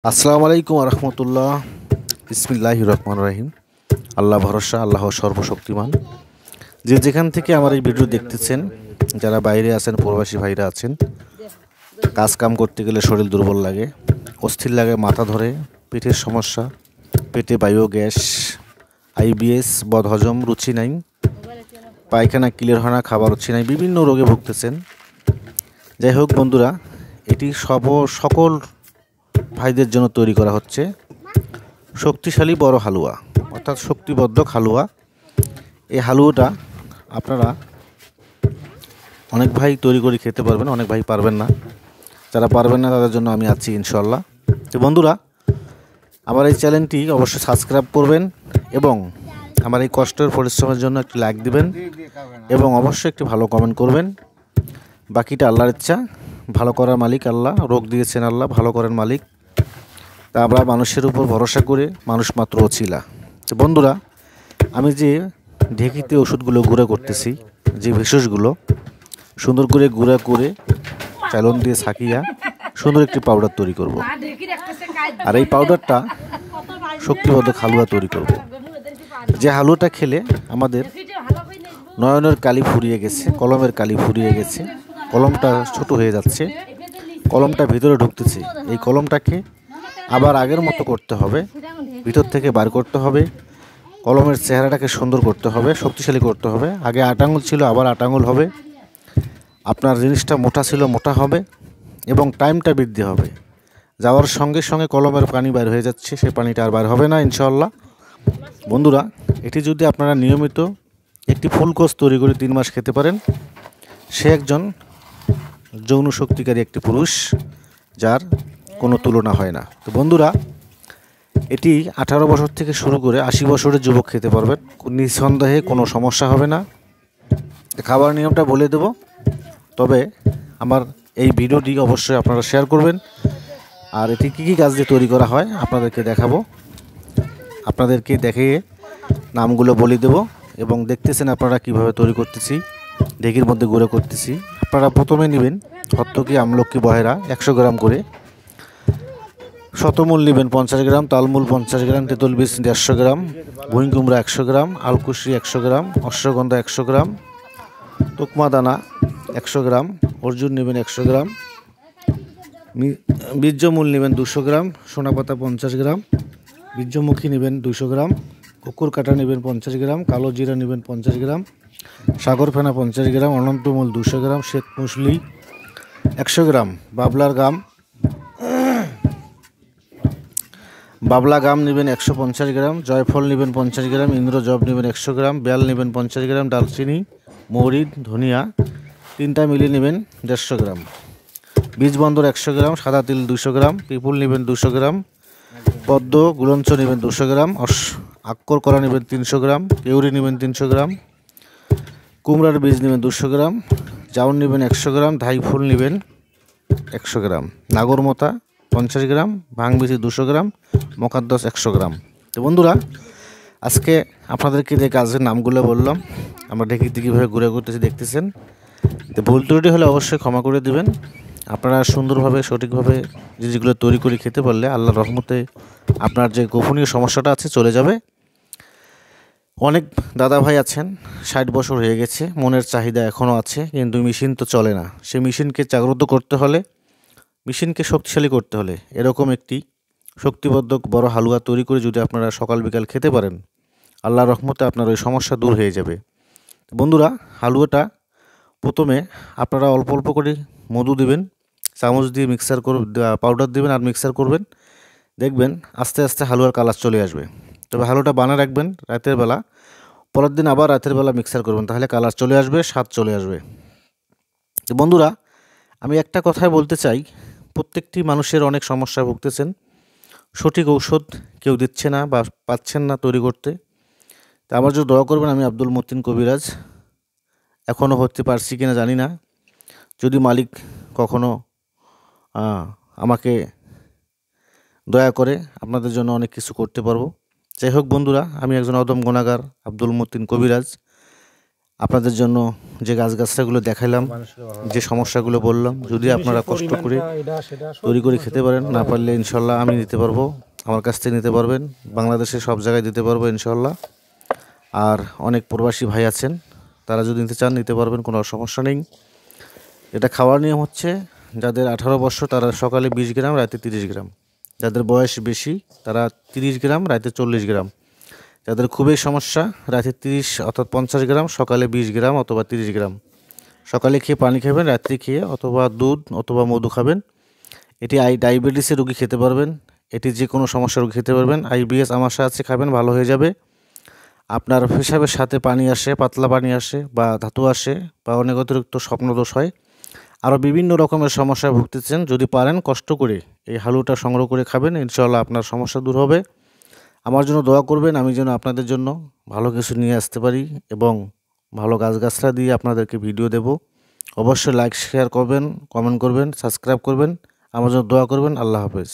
আসসালামু আলাইকুম রহমতুল্লাহ। বিসমিল্লাহির রহমানির রহিম। আল্লাহ ভরসা, আল্লাহ সর্বশক্তিমান। যে যেখান থেকে আমার এই ভিডিও দেখতেছেন, যারা বাইরে আছেন, প্রবাসী ভাইরা আছেন, কাজ কাম করতে গেলে শরীর দুর্বল লাগে, অস্থির লাগে, মাথা ধরে, পেটের সমস্যা, পেটে বায়ু গ্যাস, আইবিএস, বদহজম, রুচি নাই, পায়খানা ক্লিয়ার হয় না, খাবার রুচি নাই, বিভিন্ন রোগে ভুগতেছেন। যাই হোক বন্ধুরা, এটি সকল ভাইদের জন্য তৈরি করা হচ্ছে শক্তিশালী বড় হালুয়া, অর্থাৎ শক্তিবর্ধক হালুয়া। এই হালুয়াটা আপনারা অনেক ভাই তৈরি করে খেতে পারবেন, অনেক ভাই পারবেন না। যারা পারবেন না তাদের জন্য আমি আছি ইনশাল্লাহ। তো বন্ধুরা, আমার এই চ্যানেলটি অবশ্যই সাবস্ক্রাইব করবেন এবং আমার এই কষ্টের পরিশ্রমের জন্য একটি লাইক দিবেন এবং অবশ্যই একটি ভালো কমেন্ট করবেন। বাকিটা আল্লাহর ইচ্ছা। ভালো করার মালিক আল্লাহ, রোগ দিয়েছেন আল্লাহ, ভালো করেন মালিক। তা আমরা মানুষের উপর ভরসা করে, মানুষ মাত্র অছিলা। তো বন্ধুরা, আমি যে ঢেঁকিতে ওষুধগুলো গুঁড়া করতেছি, যে ভেষজগুলো সুন্দর করে গুঁড়া করে চালন দিয়ে ছাকিয়া সুন্দর একটি পাউডার তৈরি করব। আর এই পাউডারটা শক্তিবর্ধক হালুয়া তৈরি করব। যে হালুয়াটা খেলে আমাদের নয়নের কালি ফুরিয়ে গেছে, কলমের কালি ফুরিয়ে গেছে, কলমটা ছোট হয়ে যাচ্ছে, কলমটা ভিতরে ঢুকতেছে, এই কলমটাকে আবার আগের মতো করতে হবে, ভিতর থেকে বার করতে হবে, কলমের চেহারাটাকে সুন্দর করতে হবে, শক্তিশালী করতে হবে। আগে 8 আঙুল ছিল, আবার 8 আঙুল হবে। আপনার জিনিসটা মোটা ছিল, মোটা হবে এবং টাইমটা বৃদ্ধি হবে। যাওয়ার সঙ্গে সঙ্গে কলমের পানি বাইর হয়ে যাচ্ছে, সেই পানিটা আর বার হবে না ইনশাআল্লাহ। বন্ধুরা, এটি যদি আপনারা নিয়মিত একটি ফুল কোর্স তৈরি করে 3 মাস খেতে পারেন, সে একজন যৌন শক্তিকারী একটি পুরুষ, যার কোনো তুলনা হয় না। তো বন্ধুরা, এটি 18 বছর থেকে শুরু করে 80 বছরের যুবক খেতে পারবেন, নিঃসন্দেহে কোনো সমস্যা হবে না। খাবার নিয়মটা বলে দেব, তবে আমার এই ভিডিওটি অবশ্যই আপনারা শেয়ার করবেন। আর এটি কী কী কাজ দিয়ে তৈরি করা হয় আপনাদেরকে দেখাবো, আপনাদেরকে দেখিয়ে নামগুলো বলে দেব এবং দেখতেছেন আপনারা কিভাবে তৈরি করতেছি, ঢেঁকির মধ্যে গুঁড়ো করতেছি। আপনারা প্রথমে নেবেন হত্তকি, আমলকি, বহেরা 100 গ্রাম করে, শতমূল নেবেন 50 গ্রাম, তালমূল 50 গ্রাম, তেঁতুল বীজ 150 গ্রাম, ভুঁই কুমড়া 100 গ্রাম, আলকুশি 100 গ্রাম, অশ্বগন্ধা 100 গ্রাম, তুকমা দানা 100 গ্রাম, অর্জুন নেবেন 100 গ্রাম, বীর্যমূল নেবেন 200 গ্রাম, সোনাপাতা 50 গ্রাম, বীর্যমুখী নেবেন 200 গ্রাম, কুকুর কাটা নেবেন 50 গ্রাম, কালো জিরা নেবেন 50 গ্রাম, সাগর ফেনা 50 গ্রাম, অনন্তমূল 200 গ্রাম, শ্বেত মুসলি 100 গ্রাম, বাবলা গাম নেবেন 150 গ্রাম, জয়ফল নেবেন 50 গ্রাম, ইন্দ্রজব নেবেন 100 গ্রাম, বেল নেবেন 50 গ্রাম, দালচিনি, মৌরি, ধনিয়া 3টা মিলে নেবেন 150 গ্রাম, বীজবন্দর 100 গ্রাম, সাদা তিল 200 গ্রাম, পিপুল নেবেন 200 গ্রাম, পদ্ম গুলঞ্চ নেবেন 200 গ্রাম, আক্কর করা নেবেন 300 গ্রাম, কেউরি নেবেন 300 গ্রাম, কুমড়ার বীজ নেবেন 200 গ্রাম, জাউন নেবেন 100 গ্রাম, ধাই ফুল নেবেন 100 গ্রাম, নাগরমোতা 50 গ্রাম, ভাংবিচি 200 গ্রাম, মকাদ্দস 100 গ্রাম। তো বন্ধুরা, আজকে আপনাদেরকে যে কাজের নামগুলো বললাম, আমরা ঢেঁকিতে কীভাবে ঘুরে করতেছি দেখতেছেন। তো ভুল ত্রুটি হলে অবশ্যই ক্ষমা করে দিবেন। আপনারা সুন্দরভাবে, সঠিকভাবে জিনিসগুলো তৈরি করে খেতে পারলে আল্লাহর রহমতে আপনার যে গোপনীয় সমস্যাটা আছে চলে যাবে। অনেক দাদা ভাই আছেন 60 বছর হয়ে গেছে, মনের চাহিদা এখনও আছে, কিন্তু মেশিন তো চলে না। সেই মেশিনকে জাগ্রত করতে হলে, মেশিনকে শক্তিশালী করতে হলে এরকম একটি শক্তিবর্ধক বড় হালুয়া তৈরি করে যদি আপনারা সকাল বিকাল খেতে পারেন, আল্লাহর রহমতে আপনার ওই সমস্যা দূর হয়ে যাবে। বন্ধুরা, হালুয়াটা প্রথমে আপনারা অল্প অল্প করে মধু দিবেন, চামচ দিয়ে মিক্সার করে পাউডার দিবেন আর মিক্সার করবেন, দেখবেন আস্তে আস্তে হালুয়ার কালার চলে আসবে। তবে হালুয়াটা বানিয়ে রাখবেন রাতের বেলা, পরের দিন আবার রাতের বেলা মিক্সার করবেন, তাহলে কালার চলে আসবে, স্বাদ চলে আসবে। তো বন্ধুরা, আমি একটা কথাই বলতে চাই, প্রত্যেকটি মানুষের অনেক সমস্যায় ভুগতেছেন, সঠিক ঔষধ কেউ দিচ্ছে না বা পাচ্ছেন না তৈরি করতে। তা আমার জন্য দোয়া করবেন। আমি আব্দুল মতিন কবিরাজ, এখনও হতে পারছি কিনা জানি না, যদি মালিক কখনো আমাকে দয়া করে আপনাদের জন্য অনেক কিছু করতে পারবো। যাই হোক বন্ধুরা, আমি একজন অদম গুনাহগার আব্দুল মতিন কবিরাজ। আপনাদের জন্য যে গাছগাছরাগুলো দেখাইলাম, যে সমস্যাগুলো বললাম, যদি আপনারা কষ্ট করে তৈরি করে খেতে পারেন, না পারলে ইনশাল্লাহ আমি নিতে পারবো, আমার কাছ থেকে নিতে পারবেন, বাংলাদেশের সব জায়গায় দিতে পারবো ইনশাল্লাহ। আর অনেক প্রবাসী ভাই আছেন, তারা যদি নিতে চান নিতে পারবেন, কোনো সমস্যা নেই। এটা খাওয়ার নিয়ম হচ্ছে, যাদের 18 বছর তারা সকালে 20 গ্রাম, রাতে 30 গ্রাম, যাদের বয়স বেশি তারা 30 গ্রাম, রাতে 40 গ্রাম, যাদের খুবই সমস্যা রাতে 30 অর্থাৎ 50 গ্রাম, সকালে 20 গ্রাম অথবা 30 গ্রাম। সকালে খেয়ে পানি খাবেন, রাত্রি খেয়ে অথবা দুধ অথবা মধু খাবেন। এটি ডায়াবেটিসের রোগী খেতে পারবেন, এটি যে কোনো সমস্যার রোগী খেতে পারবেন। IBS আমাশা আছে, খাবেন, ভালো হয়ে যাবে। আপনার পেশাবের সাথে পানি আসে, পাতলা পানি আসে বা ধাতু আসে বা অনেক অতিরিক্ত স্বপ্নদোষ হয়, আরও বিভিন্ন রকমের সমস্যায় ভুগতেছেন, যদি পারেন কষ্ট করে এই হালুটা সংগ্রহ করে খাবেন, ইনশাআল্লাহ আপনার সমস্যা দূর হবে। আমার জন্য দোয়া করবেন, আমি যেন আপনাদের জন্য ভালো কিছু নিয়ে আসতে পারি এবং ভালো গাছগাছরা দিয়ে আপনাদেরকে ভিডিও দেব। অবশ্যই লাইক শেয়ার করবেন, কমেন্ট করবেন, সাবস্ক্রাইব করবেন, আমার জন্য দোয়া করবেন। আল্লাহ হাফেজ।